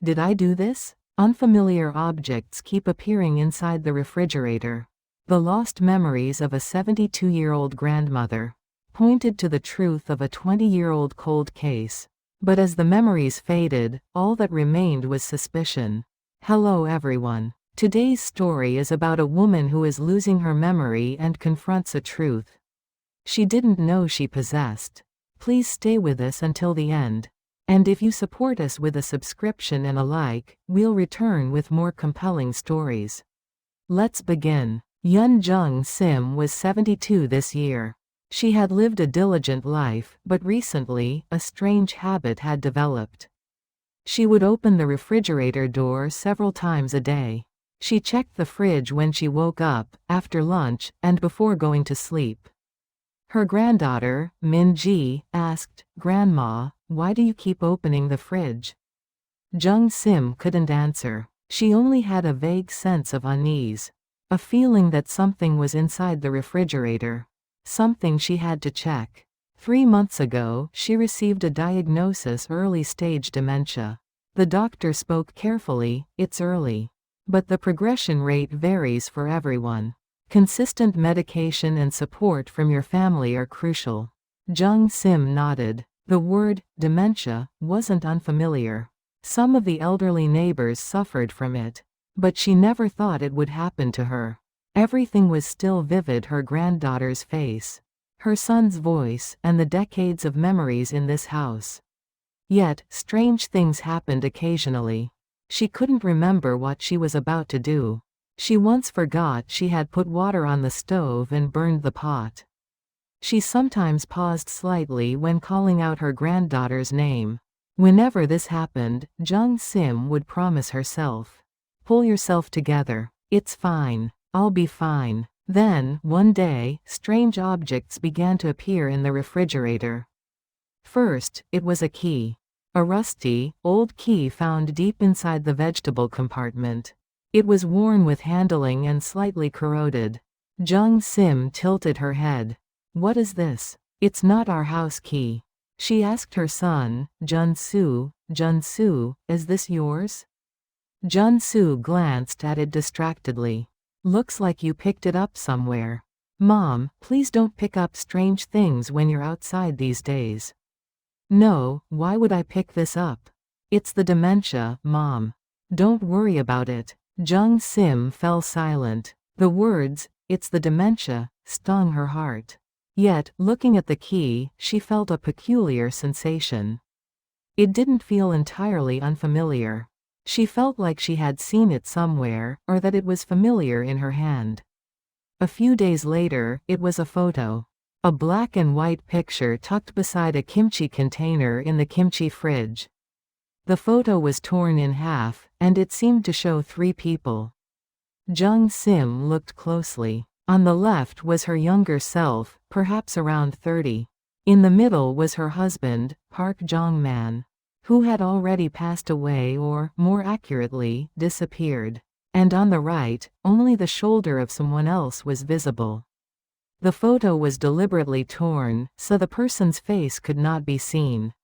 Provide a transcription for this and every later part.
Did I do this? Unfamiliar objects keep appearing inside the refrigerator. The lost memories of a 72-year-old grandmother pointed to the truth of a 20-year-old cold case. But as the memories faded, all that remained was suspicion. Hello everyone. Today's story is about a woman who is losing her memory and confronts a truth she didn't know she possessed. Please stay with us until the end. And if you support us with a subscription and a like, we'll return with more compelling stories. Let's begin. Yun Jung Sim was 72 this year. She had lived a diligent life, but recently, a strange habit had developed. She would open the refrigerator door several times a day. She checked the fridge when she woke up, after lunch, and before going to sleep. Her granddaughter, Min Ji, asked, "Grandma, why do you keep opening the fridge?" Jung Sim couldn't answer. She only had a vague sense of unease. A feeling that something was inside the refrigerator. Something she had to check. 3 months ago, she received a diagnosis: early-stage dementia. The doctor spoke carefully, "It's early. But the progression rate varies for everyone. Consistent medication and support from your family are crucial." Jung Sim nodded. The word, dementia, wasn't unfamiliar. Some of the elderly neighbors suffered from it. But she never thought it would happen to her. Everything was still vivid: her granddaughter's face, her son's voice, and the decades of memories in this house. Yet, strange things happened occasionally. She couldn't remember what she was about to do. She once forgot she had put water on the stove and burned the pot. She sometimes paused slightly when calling out her granddaughter's name. Whenever this happened, Jung Sim would promise herself, "Pull yourself together. It's fine. I'll be fine." Then, one day, strange objects began to appear in the refrigerator. First, it was a key. A rusty, old key found deep inside the vegetable compartment. It was worn with handling and slightly corroded. Jung Sim tilted her head. "What is this?" "It's not our house key." She asked her son, Junsu, "Is this yours?" Junsu glanced at it distractedly. "Looks like you picked it up somewhere." "Mom, please don't pick up strange things when you're outside these days." "No, why would I pick this up? It's the dementia, Mom. Don't worry about it." Jung Sim fell silent. The words, "it's the dementia," stung her heart. Yet, looking at the key, she felt a peculiar sensation. It didn't feel entirely unfamiliar. She felt like she had seen it somewhere, or that it was familiar in her hand. A few days later, it was a photo. A black and white picture tucked beside a kimchi container in the kimchi fridge. The photo was torn in half, and it seemed to show 3 people. Jung Sim looked closely. On the left was her younger self, perhaps around 30. In the middle was her husband, Park Jong-man, who had already passed away, or, more accurately, disappeared. And on the right, only the shoulder of someone else was visible. The photo was deliberately torn, so the person's face could not be seen.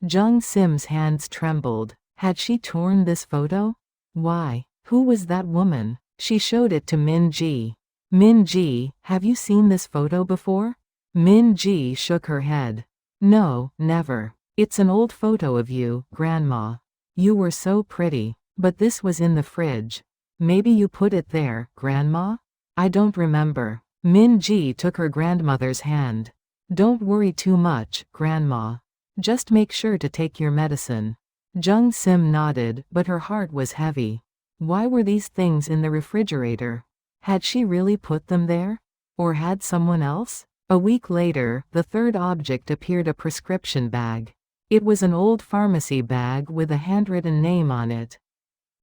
Jung Sim's hands trembled. Had she torn this photo? Why? Who was that woman? She showed it to Min Ji. "Min Ji, have you seen this photo before?" Min Ji shook her head. "No, never. It's an old photo of you, Grandma. You were so pretty. But this was in the fridge. Maybe you put it there, Grandma?" "I don't remember." Min Ji took her grandmother's hand. "Don't worry too much, Grandma. Just make sure to take your medicine." Jung Sim nodded, but her heart was heavy. Why were these things in the refrigerator? Had she really put them there? Or had someone else? A week later, the third object appeared: a prescription bag. It was an old pharmacy bag with a handwritten name on it.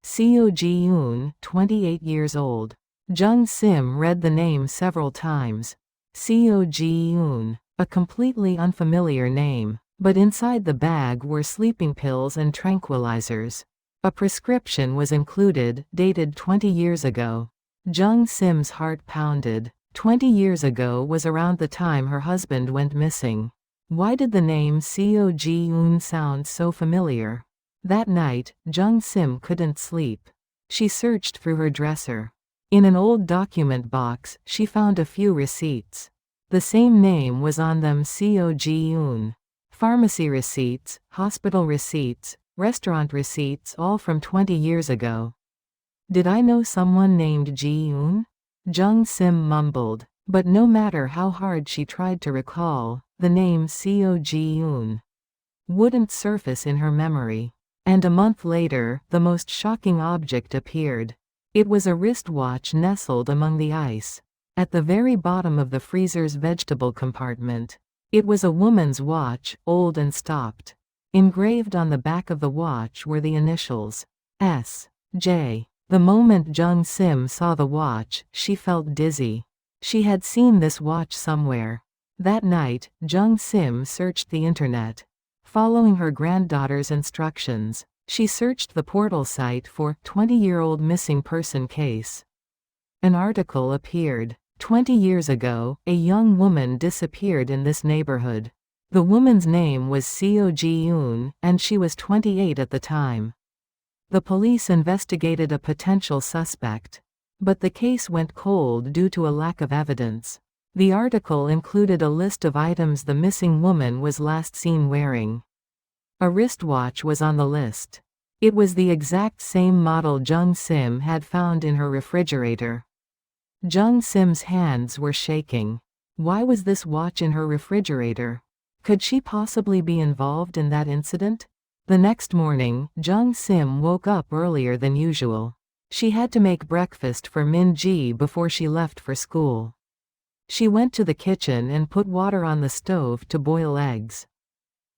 Seo Ji-yoon, 28 years old. Jung Sim read the name several times. Seo Ji-yoon, a completely unfamiliar name. But inside the bag were sleeping pills and tranquilizers. A prescription was included, dated 20 years ago. Jung Sim's heart pounded. 20 years ago was around the time her husband went missing. Why did the name Seo Ji-yoon sound so familiar? That night, Jung Sim couldn't sleep. She searched through her dresser. In an old document box, she found a few receipts. The same name was on them: Ji-Yoon. Pharmacy receipts, hospital receipts, restaurant receipts, all from 20 years ago. Did I know someone named Ji-Yoon? Jung Sim mumbled. But no matter how hard she tried to recall, the name Ji-Yoon wouldn't surface in her memory. And a month later, the most shocking object appeared. It was a wristwatch nestled among the ice. At the very bottom of the freezer's vegetable compartment. It was a woman's watch, old and stopped. Engraved on the back of the watch were the initials S.J. The moment Jung Sim saw the watch, she felt dizzy. She had seen this watch somewhere. That night, Jung Sim searched the internet. Following her granddaughter's instructions, she searched the portal site for 20-year-old missing person case. An article appeared. 20 years ago, a young woman disappeared in this neighborhood. The woman's name was Seo Ji-Yoon, and she was 28 at the time. The police investigated a potential suspect. But the case went cold due to a lack of evidence. The article included a list of items the missing woman was last seen wearing. A wristwatch was on the list. It was the exact same model Jung Sim had found in her refrigerator. Jung Sim's hands were shaking. Why was this watch in her refrigerator? Could she possibly be involved in that incident? The next morning, Jung Sim woke up earlier than usual. She had to make breakfast for Min Ji before she left for school. She went to the kitchen and put water on the stove to boil eggs.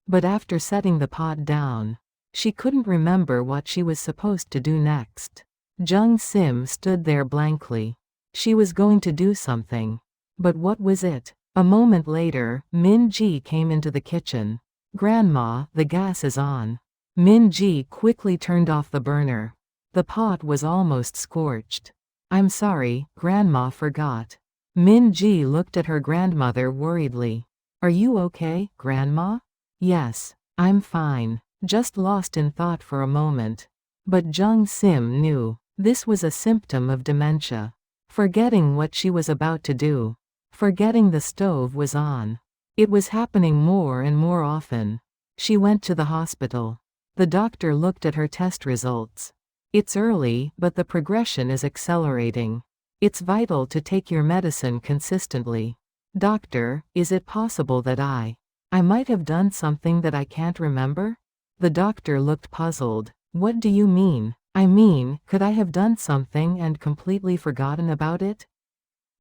But after setting the pot down, she couldn't remember what she was supposed to do next. Jung Sim stood there blankly. She was going to do something. But what was it? A moment later, Min Ji came into the kitchen. "Grandma, the gas is on." Min Ji quickly turned off the burner. The pot was almost scorched. "I'm sorry, Grandma forgot." Min Ji looked at her grandmother worriedly. "Are you okay, Grandma?" "Yes, I'm fine." Just lost in thought for a moment. But Jung Sim knew. This was a symptom of dementia. Forgetting what she was about to do. Forgetting the stove was on. It was happening more and more often. She went to the hospital. The doctor looked at her test results. "It's early, but the progression is accelerating. It's vital to take your medicine consistently." "Doctor, is it possible that I might have done something that I can't remember?" The doctor looked puzzled. "What do you mean?" "I mean, could I have done something and completely forgotten about it?"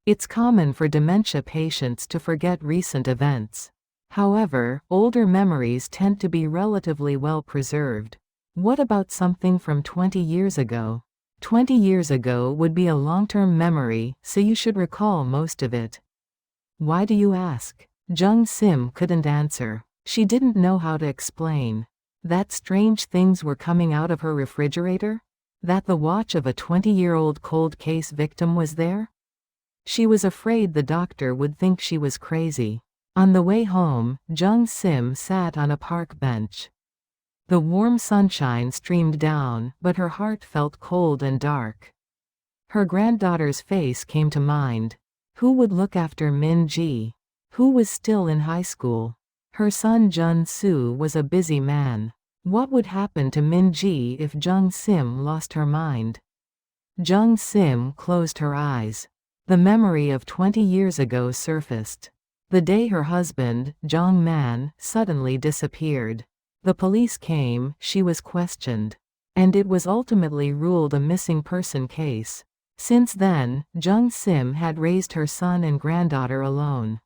It's common for dementia patients to forget recent events. However, older memories tend to be relatively well preserved. What about something from 20 years ago? 20 years ago would be a long-term memory, so you should recall most of it. Why do you ask? Jung Sim couldn't answer. She didn't know how to explain. That strange things were coming out of her refrigerator? That the watch of a 20-year-old cold case victim was there? She was afraid the doctor would think she was crazy. On the way home, Jung Sim sat on a park bench. The warm sunshine streamed down, but her heart felt cold and dark. Her granddaughter's face came to mind. Who would look after Min Ji? Who was still in high school? Her son Jun Soo was a busy man. What would happen to Min Ji if Jung Sim lost her mind? Jung Sim closed her eyes. The memory of 20 years ago surfaced. The day her husband, Jong Man, suddenly disappeared. The police came, she was questioned. And it was ultimately ruled a missing person case. Since then, Jung Sim had raised her son and granddaughter alone.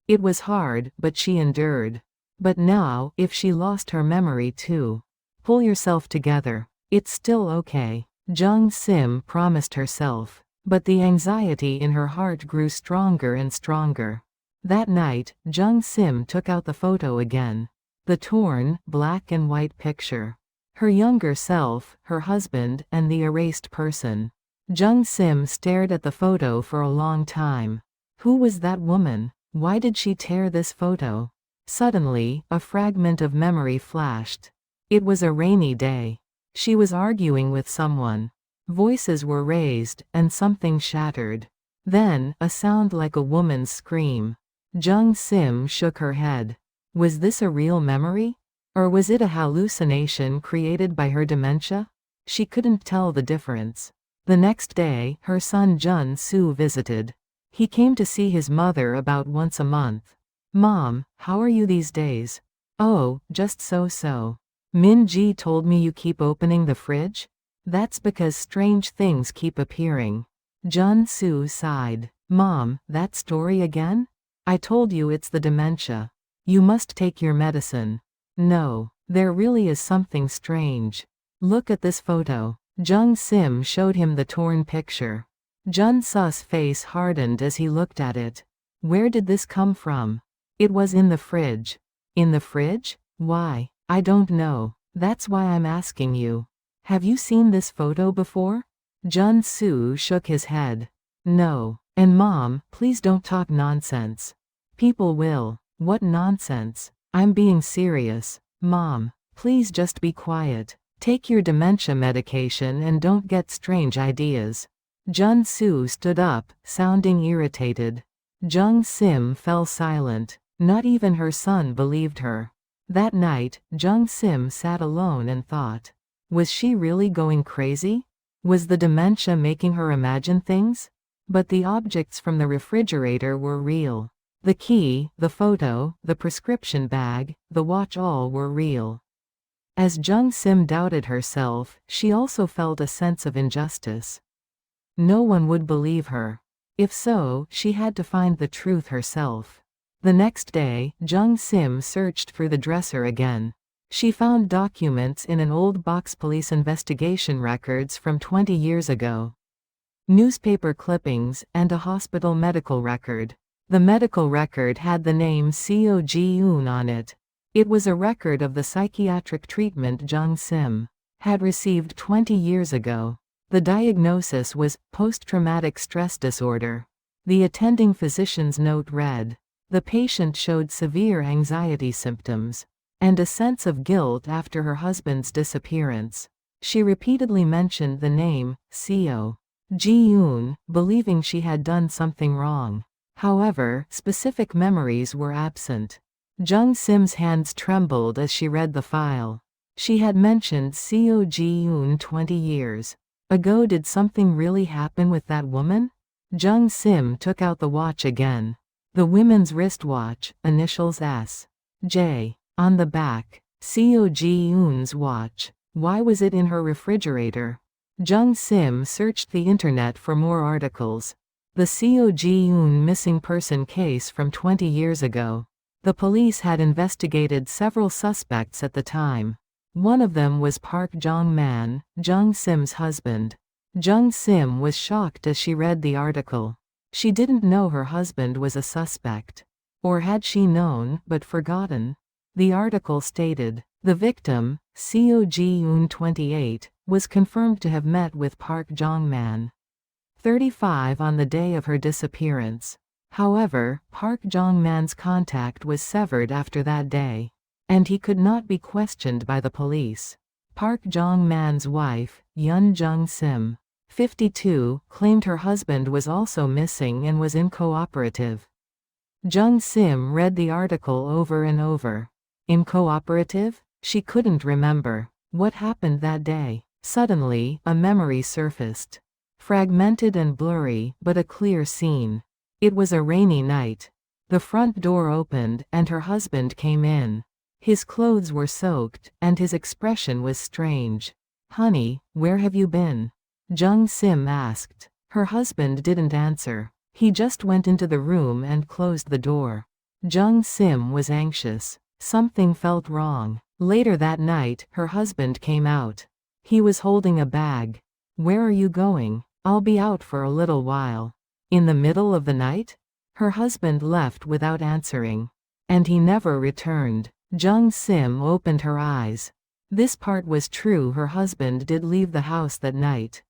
It was hard, but she endured. But now, if she lost her memory too. Pull yourself together. It's still okay. Jung Sim promised herself. But the anxiety in her heart grew stronger and stronger. That night, Jung Sim took out the photo again. The torn, black and white picture. Her younger self, her husband, and the erased person. Jung Sim stared at the photo for a long time. Who was that woman? Why did she tear this photo? Suddenly, a fragment of memory flashed. It was a rainy day. She was arguing with someone. Voices were raised, and something shattered. Then, a sound like a woman's scream. Jung Sim shook her head. Was this a real memory? Or was it a hallucination created by her dementia? She couldn't tell the difference. The next day, her son Jun Soo visited. He came to see his mother about once a month. "Mom, how are you these days?" "Oh, just so-so. Min-ji told me you keep opening the fridge?" "That's because strange things keep appearing." Jun Soo sighed. "Mom, that story again? I told you it's the dementia. You must take your medicine." "No, there really is something strange. Look at this photo." Jung Sim showed him the torn picture. Jun Su's face hardened as he looked at it. "Where did this come from?" "It was in the fridge." "In the fridge? Why?" "I don't know. That's why I'm asking you. Have you seen this photo before?" Jun Soo shook his head. "No. And Mom, please don't talk nonsense. People will." "What nonsense? I'm being serious. Mom, please just be quiet. Take your dementia medication and don't get strange ideas." Jun Soo stood up, sounding irritated. Jung Sim fell silent. Not even her son believed her. That night, Jung Sim sat alone and thought. Was she really going crazy? Was the dementia making her imagine things? But the objects from the refrigerator were real. The key, the photo, the prescription bag, the watch, all were real. As Jung Sim doubted herself, she also felt a sense of injustice. No one would believe her. If so, she had to find the truth herself. The next day, Jung Sim searched for the dresser again. She found documents in an old box, police investigation records from 20 years ago. Newspaper clippings, and a hospital medical record. The medical record had the name Seo Ji-eun on it. It was a record of the psychiatric treatment Jung Sim had received 20 years ago. The diagnosis was post-traumatic stress disorder. The attending physician's note read, "The patient showed severe anxiety symptoms and a sense of guilt after her husband's disappearance." She repeatedly mentioned the name, Seo Ji-eun, believing she had done something wrong. However, specific memories were absent. Jung Sim's hands trembled as she read the file. She had mentioned Seo Ji-eun 20 years ago. Did something really happen with that woman? Jung Sim took out the watch again. The women's wristwatch, initials S. J. on the back. Seo Ji-eun's watch. Why was it in her refrigerator? Jung Sim searched the internet for more articles. The Seo Ji-eun missing person case from 20 years ago. The police had investigated several suspects at the time. One of them was Park Jong-man, Jung Sim's husband. Jung Sim was shocked as she read the article. She didn't know her husband was a suspect. Or had she known, but forgotten? The article stated, the victim, Seo Ji-eun 28, was confirmed to have met with Park Jong-man 35 on the day of her disappearance. However, Park Jong-man's contact was severed after that day, and he could not be questioned by the police. Park Jong-man's wife, Yun Jung Sim, 52, claimed her husband was also missing and was incooperative. Jung Sim read the article over and over. Incooperative? She couldn't remember. What happened that day? Suddenly, a memory surfaced. Fragmented and blurry, but a clear scene. It was a rainy night. The front door opened, and her husband came in. His clothes were soaked, and his expression was strange. "Honey, where have you been?" Jung Sim asked. Her husband didn't answer. He just went into the room and closed the door. Jung Sim was anxious. Something felt wrong. Later that night, her husband came out. He was holding a bag. "Where are you going?" "I'll be out for a little while." "In the middle of the night?" Her husband left without answering. And he never returned. Jung Sim opened her eyes. This part was true, her husband did leave the house that night.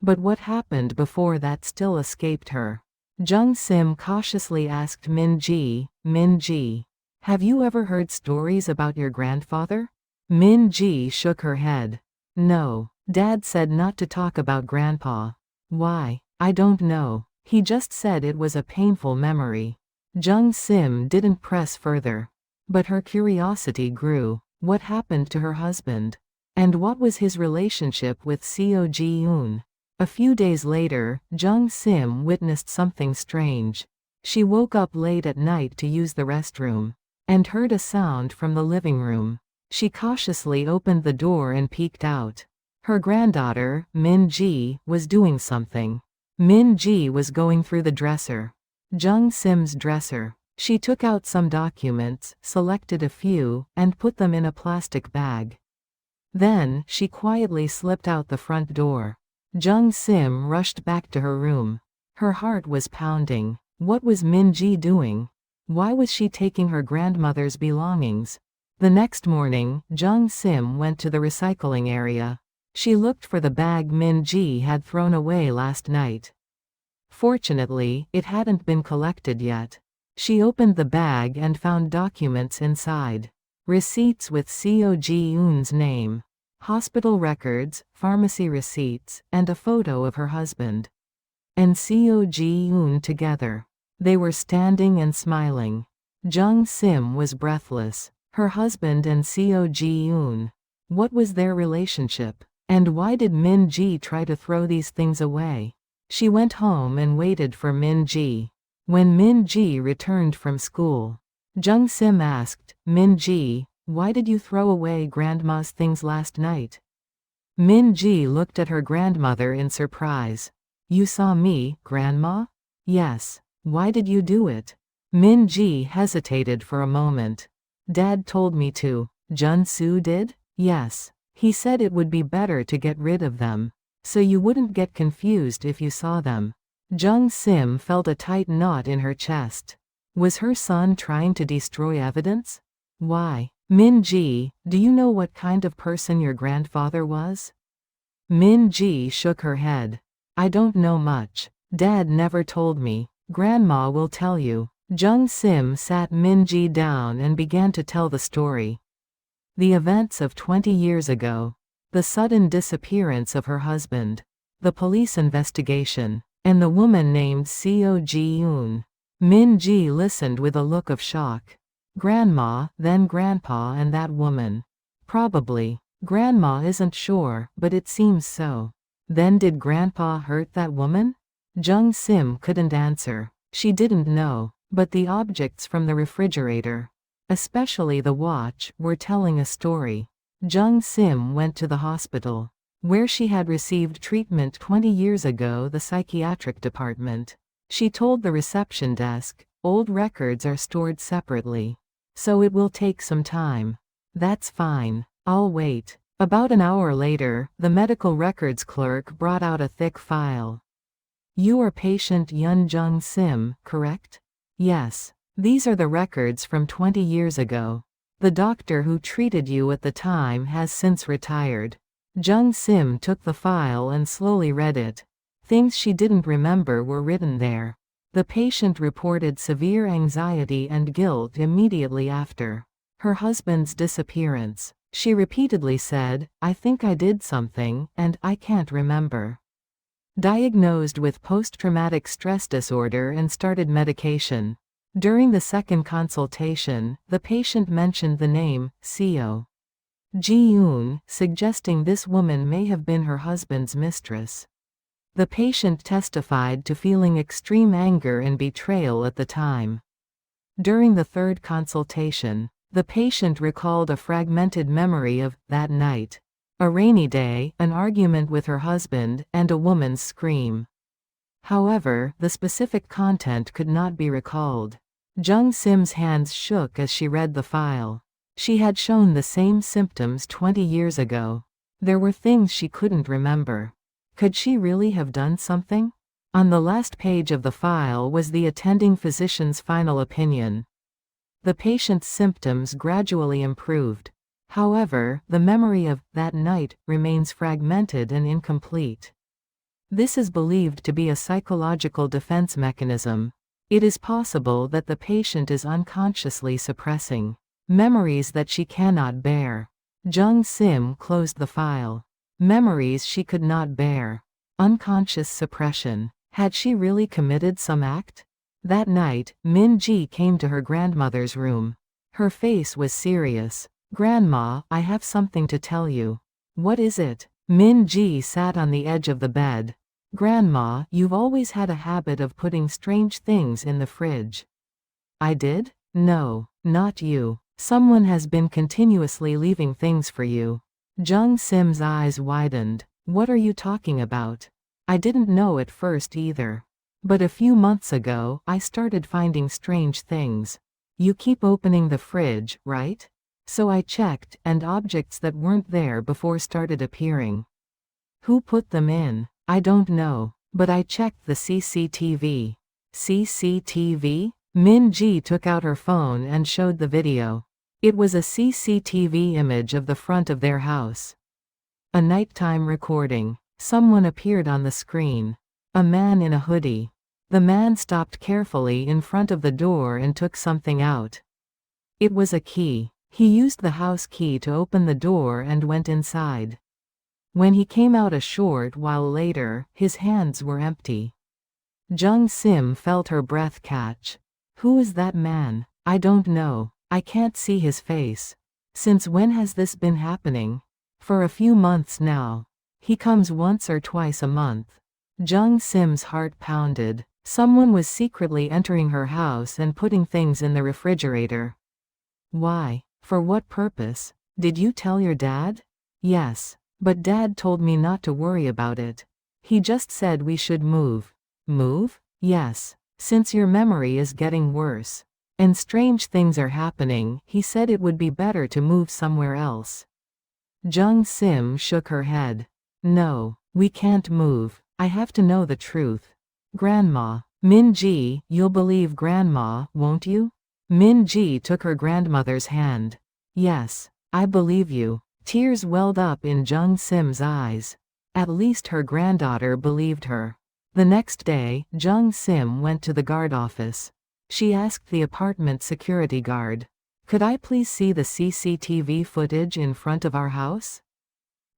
But what happened before that still escaped her. Jung Sim cautiously asked Min-ji, "Min-ji, have you ever heard stories about your grandfather?" Min-ji shook her head. No, Dad said not to talk about Grandpa. Why? I don't know. He just said it was a painful memory. Jung-sim didn't press further. But her curiosity grew. What happened to her husband? And what was his relationship with Seo Ji-eun? A few days later, Jung-sim witnessed something strange. She woke up late at night to use the restroom, and heard a sound from the living room. She cautiously opened the door and peeked out. Her granddaughter, Min-ji, was doing something. Min-ji was going through the dresser. Jung-sim's dresser. She took out some documents, selected a few, and put them in a plastic bag. Then, she quietly slipped out the front door. Jung-sim rushed back to her room. Her heart was pounding. What was Min-ji doing? Why was she taking her grandmother's belongings? The next morning, Jung-sim went to the recycling area. She looked for the bag Min-ji had thrown away last night. Fortunately, it hadn't been collected yet. She opened the bag and found documents inside. Receipts with Seo Ji-eun's name. Hospital records, pharmacy receipts, and a photo of her husband and Seo Ji-eun together. They were standing and smiling. Jung-sim was breathless. Her husband and Seo Ji-eun. What was their relationship? And why did Min-ji try to throw these things away? She went home and waited for Min-ji. When Min-ji returned from school, Jung-sim asked, Min-ji, why did you throw away Grandma's things last night? Min-ji looked at her grandmother in surprise. You saw me, Grandma? Yes. Why did you do it? Min-ji hesitated for a moment. Dad told me to. Jun-soo did? Yes. He said it would be better to get rid of them, so you wouldn't get confused if you saw them. Jung-sim felt a tight knot in her chest. Was her son trying to destroy evidence? Why? Min-ji, do you know what kind of person your grandfather was? Min-ji shook her head. I don't know much. Dad never told me. Grandma will tell you. Jung-sim sat Min-ji down and began to tell the story. The events of 20 years ago. The sudden disappearance of her husband. The police investigation. And the woman named Seo Ji-eun. Min-ji listened with a look of shock. Grandma, then Grandpa and that woman. Probably. Grandma isn't sure, but it seems so. Then did Grandpa hurt that woman? Jung-sim couldn't answer. She didn't know, but the objects from the refrigerator, especially the watch, were telling a story. Jung-sim went to the hospital, where she had received treatment 20 years ago, the psychiatric department. She told the reception desk, old records are stored separately, so it will take some time. That's fine. I'll wait. About an hour later, the medical records clerk brought out a thick file. You are patient Yun Jung-sim, correct? Yes. These are the records from 20 years ago. The doctor who treated you at the time has since retired. Jung-sim took the file and slowly read it. Things she didn't remember were written there. The patient reported severe anxiety and guilt immediately after her husband's disappearance. She repeatedly said, I think I did something, and I can't remember. Diagnosed with post-traumatic stress disorder and started medication. During the second consultation, the patient mentioned the name, Seo Ji-eun, suggesting this woman may have been her husband's mistress. The patient testified to feeling extreme anger and betrayal at the time. During the third consultation, the patient recalled a fragmented memory of that night, a rainy day, an argument with her husband, and a woman's scream. However, the specific content could not be recalled. Jung-sim's hands shook as she read the file. She had shown the same symptoms 20 years ago. There were things she couldn't remember. Could she really have done something? On the last page of the file was the attending physician's final opinion. The patient's symptoms gradually improved. However, the memory of that night remains fragmented and incomplete. This is believed to be a psychological defense mechanism. It is possible that the patient is unconsciously suppressing memories that she cannot bear. Jung Sim closed the file. Memories she could not bear. Unconscious suppression. Had she really committed some act? That night, Min Ji came to her grandmother's room. Her face was serious. "Grandma, I have something to tell you." "What is it?" Min Ji sat on the edge of the bed. "Grandma, you've always had a habit of putting strange things in the fridge." "I did? No, not you. Someone has been continuously leaving things for you." Jung Sim's eyes widened. "What are you talking about?" "I didn't know at first either. But a few months ago, I started finding strange things. You keep opening the fridge, right? So I checked, and objects that weren't there before started appearing." "Who put them in?" "I don't know. But I checked the CCTV. CCTV? Min Ji took out her phone and showed the video. It was a CCTV image of the front of their house. A nighttime recording. Someone appeared on the screen. A man in a hoodie. The man stopped carefully in front of the door and took something out. It was a key. He used the house key to open the door and went inside. When he came out a short while later, his hands were empty." Jung Sim felt her breath catch. "Who is that man?" "I don't know. I can't see his face." "Since when has this been happening?" "For a few months now. He comes once or twice a month." Jung Sim's heart pounded. Someone was secretly entering her house and putting things in the refrigerator. "Why? For what purpose? Did you tell your dad?" "Yes. But Dad told me not to worry about it. He just said we should move." "Move?" "Yes. Since your memory is getting worse. And strange things are happening, he said it would be better to move somewhere else." Jung Sim shook her head. "No, we can't move. I have to know the truth." "Grandma." "Min Ji, you'll believe Grandma, won't you?" Min Ji took her grandmother's hand. "Yes, I believe you." Tears welled up in Jung Sim's eyes. At least her granddaughter believed her. The next day, Jung Sim went to the guard office. She asked the apartment security guard, "Could I please see the CCTV footage in front of our house?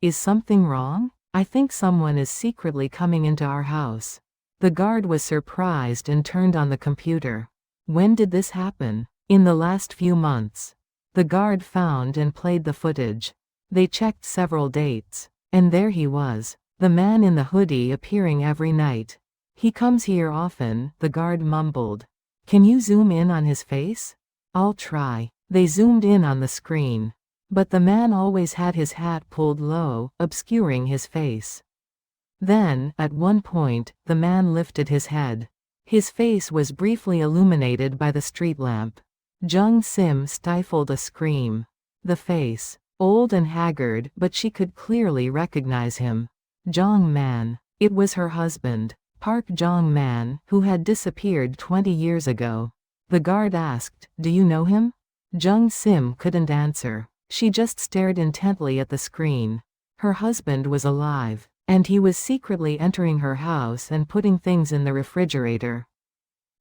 Is something wrong? I think someone is secretly coming into our house." The guard was surprised and turned on the computer. "When did this happen?" "In the last few months." The guard found and played the footage. They checked several dates. And there he was. The man in the hoodie appearing every night. "He comes here often," the guard mumbled. "Can you zoom in on his face?" "I'll try." They zoomed in on the screen. But the man always had his hat pulled low, obscuring his face. Then, at one point, the man lifted his head. His face was briefly illuminated by the street lamp. Jung Sim stifled a scream. The face. Old and haggard, but she could clearly recognize him. Jong Man. It was her husband, Park Jong Man, who had disappeared 20 years ago. The guard asked, "Do you know him?" Jung Sim couldn't answer. She just stared intently at the screen. Her husband was alive, and he was secretly entering her house and putting things in the refrigerator.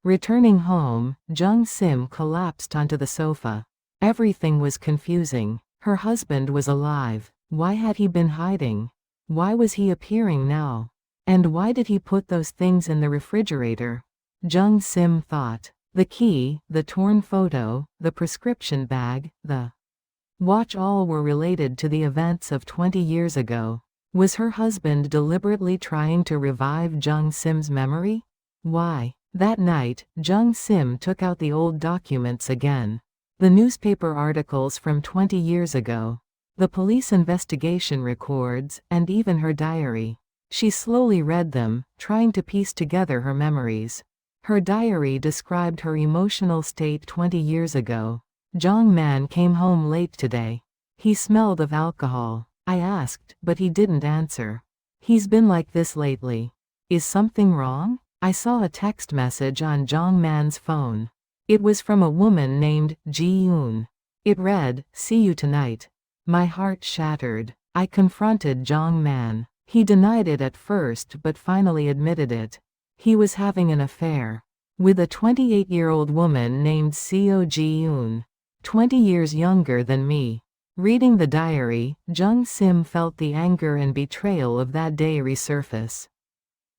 Returning home, Jung Sim collapsed onto the sofa. Everything was confusing. Her husband was alive. Why had he been hiding? Why was he appearing now? And why did he put those things in the refrigerator? Jung Sim thought. The key, the torn photo, the prescription bag, the watch, all were related to the events of 20 years ago. Was her husband deliberately trying to revive Jung Sim's memory? Why? That night, Jung Sim took out the old documents again. The newspaper articles from 20 years ago. The police investigation records, and even her diary. She slowly read them, trying to piece together her memories. Her diary described her emotional state 20 years ago. "Jong Man came home late today. He smelled of alcohol. I asked, but he didn't answer. He's been like this lately. Is something wrong? I saw a text message on Jong Man's phone. It was from a woman named Ji Yoon. It read, 'See you tonight.' My heart shattered. I confronted Jong Man. He denied it at first but finally admitted it. He was having an affair with a 28-year-old woman named Seo Ji Yoon, 20 years younger than me. Reading the diary, Jung Sim felt the anger and betrayal of that day resurface.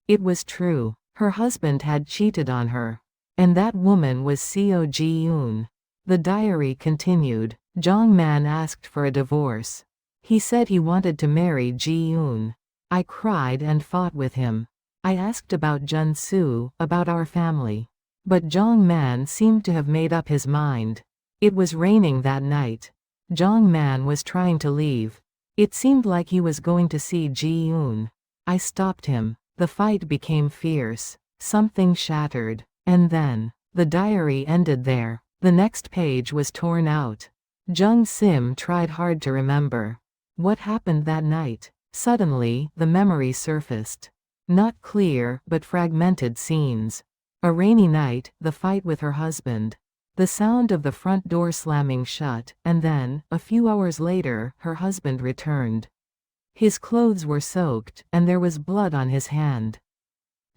It was true. Her husband had cheated on her. And that woman was Seo Ji-eun. The diary continued. Jong Man asked for a divorce. He said he wanted to marry Ji-eun. I cried and fought with him. I asked about Jun-soo, about our family. But Jong Man seemed to have made up his mind. It was raining that night. Jong Man was trying to leave. It seemed like he was going to see Ji-eun. I stopped him. The fight became fierce. Something shattered. And then, the diary ended there. The next page was torn out. Jung Sim tried hard to remember. What happened that night? Suddenly, the memory surfaced. Not clear, but fragmented scenes. A rainy night, the fight with her husband. The sound of the front door slamming shut, and then, a few hours later, her husband returned. His clothes were soaked, and there was blood on his hand.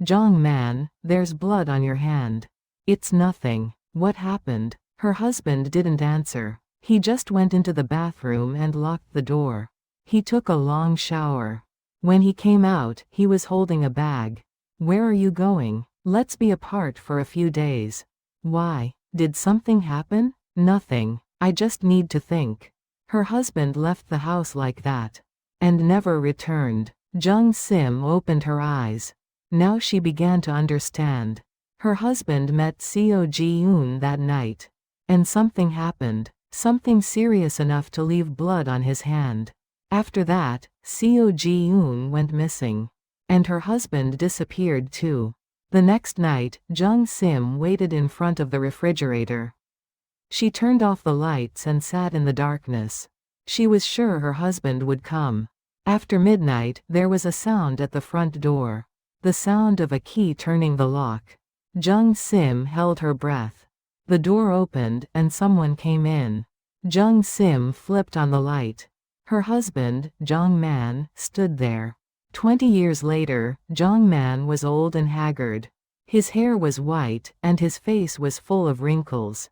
Jong Man, there's blood on your hand. It's nothing. What happened? Her husband didn't answer. He just went into the bathroom and locked the door. He took a long shower. When he came out, he was holding a bag. Where are you going? Let's be apart for a few days. Why? Did something happen? Nothing. I just need to think. Her husband left the house like that. And never returned. Jung Sim opened her eyes. Now she began to understand. Her husband met Seo Ji-eun that night. And something happened. Something serious enough to leave blood on his hand. After that, Seo Ji-eun went missing. And her husband disappeared too. The next night, Jung Sim waited in front of the refrigerator. She turned off the lights and sat in the darkness. She was sure her husband would come. After midnight, there was a sound at the front door. The sound of a key turning the lock. Jung Sim held her breath. The door opened, and someone came in. Jung Sim flipped on the light. Her husband, Jong Man, stood there. 20 years later, Jong Man was old and haggard. His hair was white, and his face was full of wrinkles.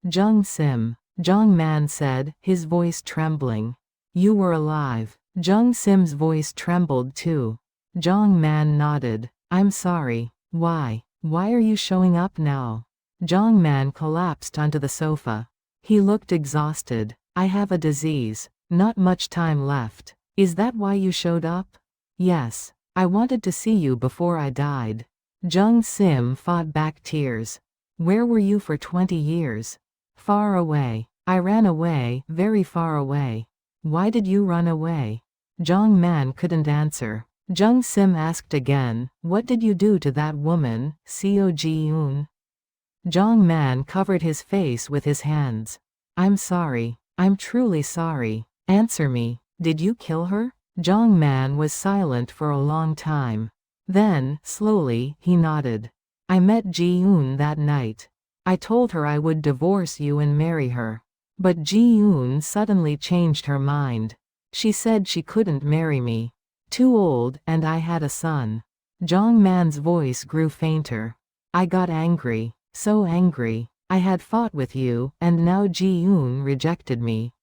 Jung Sim, Jong Man said, his voice trembling. You were alive. Jung Sim's voice trembled too. Jong Man nodded. I'm sorry. Why? Why are you showing up now? Jong Man collapsed onto the sofa. He looked exhausted. I have a disease. Not much time left. Is that why you showed up? Yes. I wanted to see you before I died. Jung Sim fought back tears. Where were you for 20 years? Far away. I ran away, very far away. Why did you run away? Jong Man couldn't answer. Jung Sim asked again, what did you do to that woman, Seo Ji-eun? Jong Man covered his face with his hands. I'm sorry. I'm truly sorry. Answer me. Did you kill her? Jong Man was silent for a long time. Then, slowly, he nodded. I met Ji-eun that night. I told her I would divorce you and marry her. But Ji-eun suddenly changed her mind. She said she couldn't marry me. Too old, and I had a son. Jong Man's voice grew fainter. I got angry. So angry. I had fought with you, and now Ji-eun rejected me.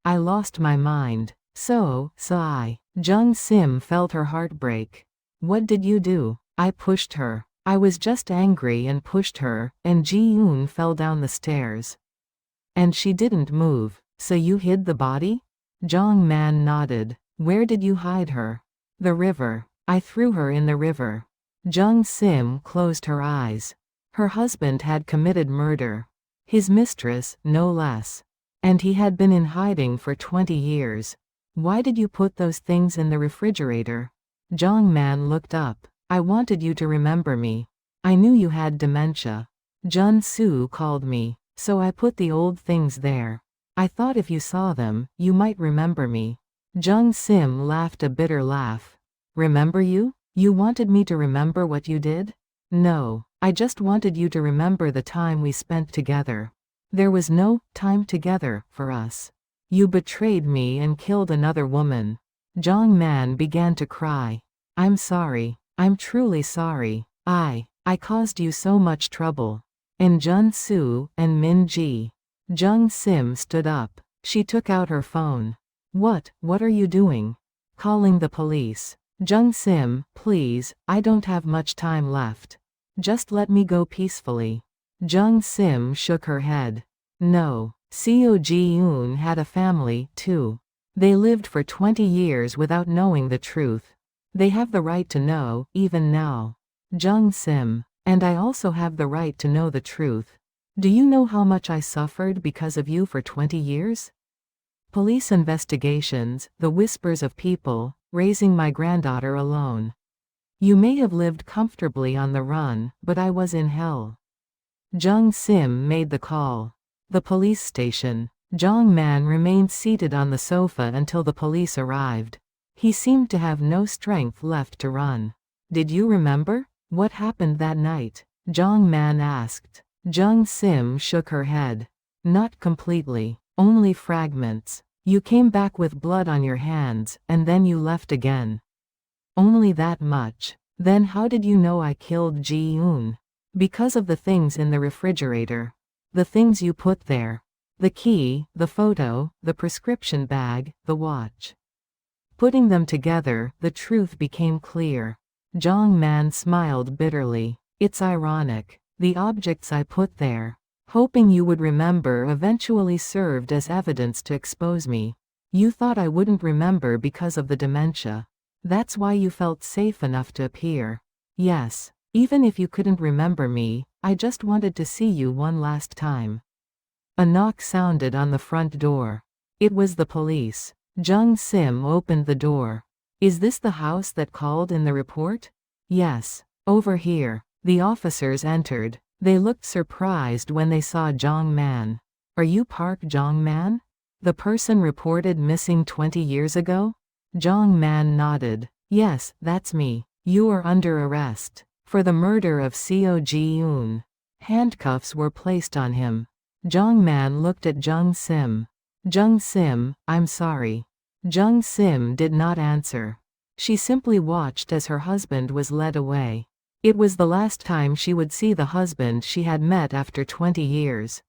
I lost my mind. So I. Jung Sim felt her heart break. What did you do? I pushed her. I was just angry and pushed her, and Ji-eun fell down the stairs. And she didn't move. So you hid the body? Jong Man nodded. Where did you hide her? The river. I threw her in the river. Jung Sim closed her eyes. Her husband had committed murder. His mistress, no less. And he had been in hiding for 20 years. Why did you put those things in the refrigerator? Jong Man looked up. I wanted you to remember me. I knew you had dementia. Jun-soo called me, so I put the old things there. I thought if you saw them, you might remember me. Jung Sim laughed a bitter laugh. Remember you? You wanted me to remember what you did? No, I just wanted you to remember the time we spent together. There was no time together for us. You betrayed me and killed another woman. Jong Man began to cry. I'm sorry. I'm truly sorry. I caused you so much trouble. And Jun-soo and Min-ji. Jung Sim stood up. She took out her phone. What are you doing? Calling the police. Jung Sim, please, I don't have much time left. Just let me go peacefully. Jung Sim shook her head. No. Seo Ji-eun had a family, too. They lived for 20 years without knowing the truth. They have the right to know, even now. Jung Sim. And I also have the right to know the truth. Do you know how much I suffered because of you for 20 years? Police investigations, the whispers of people, raising my granddaughter alone. You may have lived comfortably on the run, but I was in hell. Jung Sim made the call. The police station. Jong Man remained seated on the sofa until the police arrived. He seemed to have no strength left to run. Did you remember? What happened that night? Jong Man asked. Jung Sim shook her head. Not completely. Only fragments. You came back with blood on your hands, and then you left again. Only that much. Then how did you know I killed Ji-eun? Because of the things in the refrigerator. The things you put there. The key, the photo, the prescription bag, the watch. Putting them together, the truth became clear. Jong Man smiled bitterly. It's ironic. The objects I put there, hoping you would remember, eventually served as evidence to expose me. You thought I wouldn't remember because of the dementia. That's why you felt safe enough to appear. Yes, even if you couldn't remember me, I just wanted to see you one last time. A knock sounded on the front door. It was the police. Jung Sim opened the door. Is this the house that called in the report? Yes. Over here. The officers entered. They looked surprised when they saw Jong Man. Are you Park Jong Man? The person reported missing 20 years ago? Jong Man nodded. Yes, that's me. You are under arrest. For the murder of Seo Ji-eun. Handcuffs were placed on him. Jong Man looked at Jung Sim. Jung Sim, I'm sorry. Jung Sim did not answer. She simply watched as her husband was led away. It was the last time she would see the husband she had met after 20 years.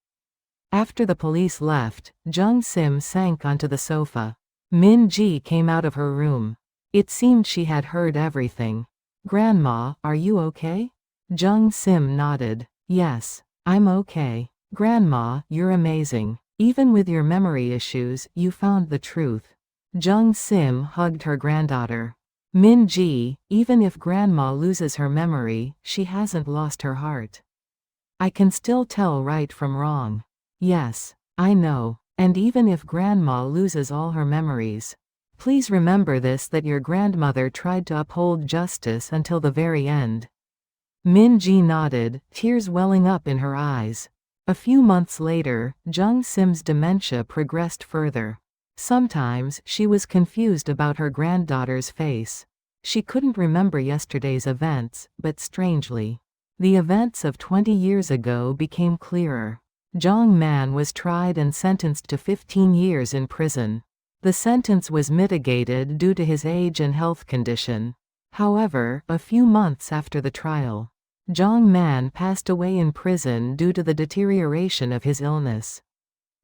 After the police left, Jung Sim sank onto the sofa. Min Ji came out of her room. It seemed she had heard everything. Grandma, are you okay? Jung Sim nodded. Yes, I'm okay. Grandma, you're amazing. Even with your memory issues, you found the truth. Jung Sim hugged her granddaughter. Min Ji, even if Grandma loses her memory, she hasn't lost her heart. I can still tell right from wrong. Yes, I know. And even if Grandma loses all her memories, please remember this, that your grandmother tried to uphold justice until the very end. Min Ji nodded, tears welling up in her eyes. A few months later, Jung Sim's dementia progressed further. Sometimes, she was confused about her granddaughter's face. She couldn't remember yesterday's events, but strangely, the events of 20 years ago became clearer. Jong Man was tried and sentenced to 15 years in prison. The sentence was mitigated due to his age and health condition. However, a few months after the trial, Jong Man passed away in prison due to the deterioration of his illness.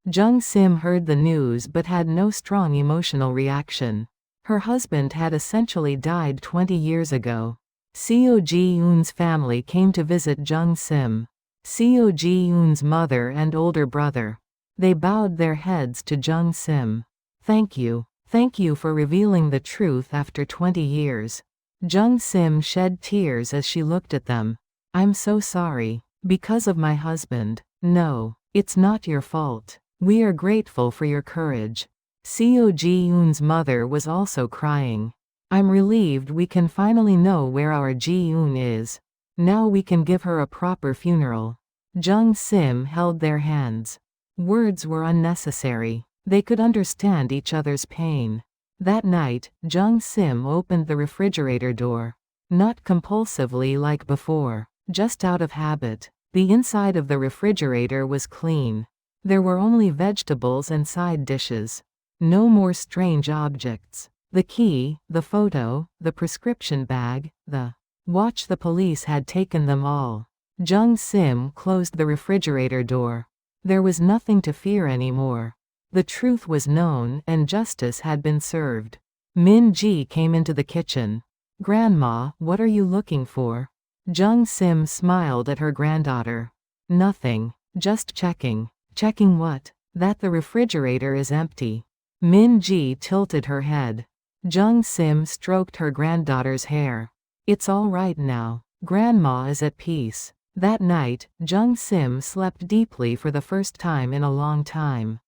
Jung Sim heard the news but had no strong emotional reaction. Her husband had essentially died 20 years ago. Seo Ji-eun's family came to visit Jung Sim. Seo Ji-eun's mother and older brother. They bowed their heads to Jung Sim. Thank you. Thank you for revealing the truth after 20 years. Jung Sim shed tears as she looked at them. I'm so sorry. Because of my husband. No, it's not your fault. We are grateful for your courage. Seo Ji-eun's mother was also crying. I'm relieved we can finally know where our Ji-eun is. Now we can give her a proper funeral. Jung Sim held their hands. Words were unnecessary. They could understand each other's pain. That night, Jung Sim opened the refrigerator door. Not compulsively like before, just out of habit. The inside of the refrigerator was clean. There were only vegetables and side dishes. No more strange objects. The key, the photo, the prescription bag, the watch. The police had taken them all. Jung Sim closed the refrigerator door. There was nothing to fear anymore. The truth was known and justice had been served. Min Ji came into the kitchen. "Grandma, what are you looking for?" Jung Sim smiled at her granddaughter. "Nothing. Just checking." "Checking what?" "That the refrigerator is empty." Min Ji tilted her head. Jung Sim stroked her granddaughter's hair. "It's all right now. Grandma is at peace." That night, Jung Sim slept deeply for the first time in a long time.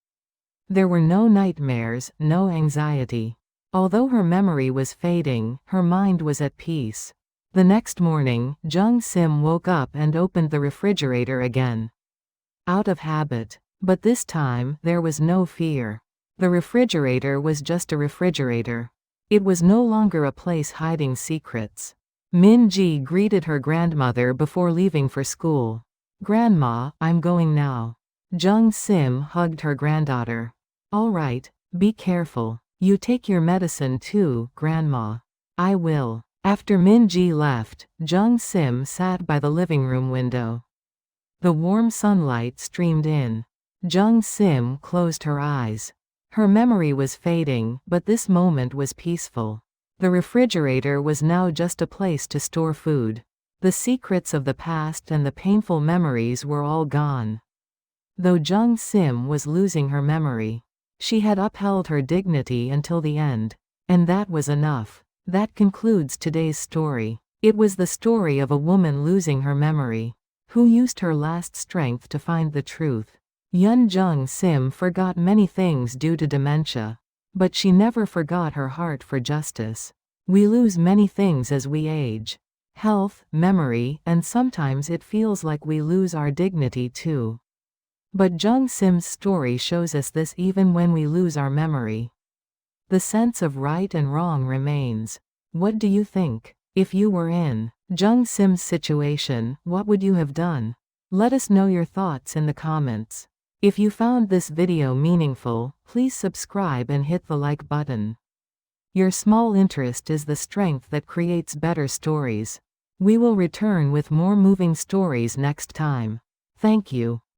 There were no nightmares, no anxiety. Although her memory was fading, her mind was at peace. The next morning, Jung Sim woke up and opened the refrigerator again. Out of habit. But this time, there was no fear. The refrigerator was just a refrigerator. It was no longer a place hiding secrets. Min Ji greeted her grandmother before leaving for school. "Grandma, I'm going now." Jung Sim hugged her granddaughter. "All right, be careful. You take your medicine too, Grandma." "I will." After Min Ji left, Jung Sim sat by the living room window. The warm sunlight streamed in. Jung Sim closed her eyes. Her memory was fading, but this moment was peaceful. The refrigerator was now just a place to store food. The secrets of the past and the painful memories were all gone. Though Jung Sim was losing her memory, she had upheld her dignity until the end. And that was enough. That concludes today's story. It was the story of a woman losing her memory, who used her last strength to find the truth. Jung Sim forgot many things due to dementia. But she never forgot her heart for justice. We lose many things as we age. Health, memory, and sometimes it feels like we lose our dignity too. But Jung Sim's story shows us this even when we lose our memory. The sense of right and wrong remains. What do you think? If you were in Jung Sim's situation, what would you have done? Let us know your thoughts in the comments. If you found this video meaningful, please subscribe and hit the like button. Your small interest is the strength that creates better stories. We will return with more moving stories next time. Thank you.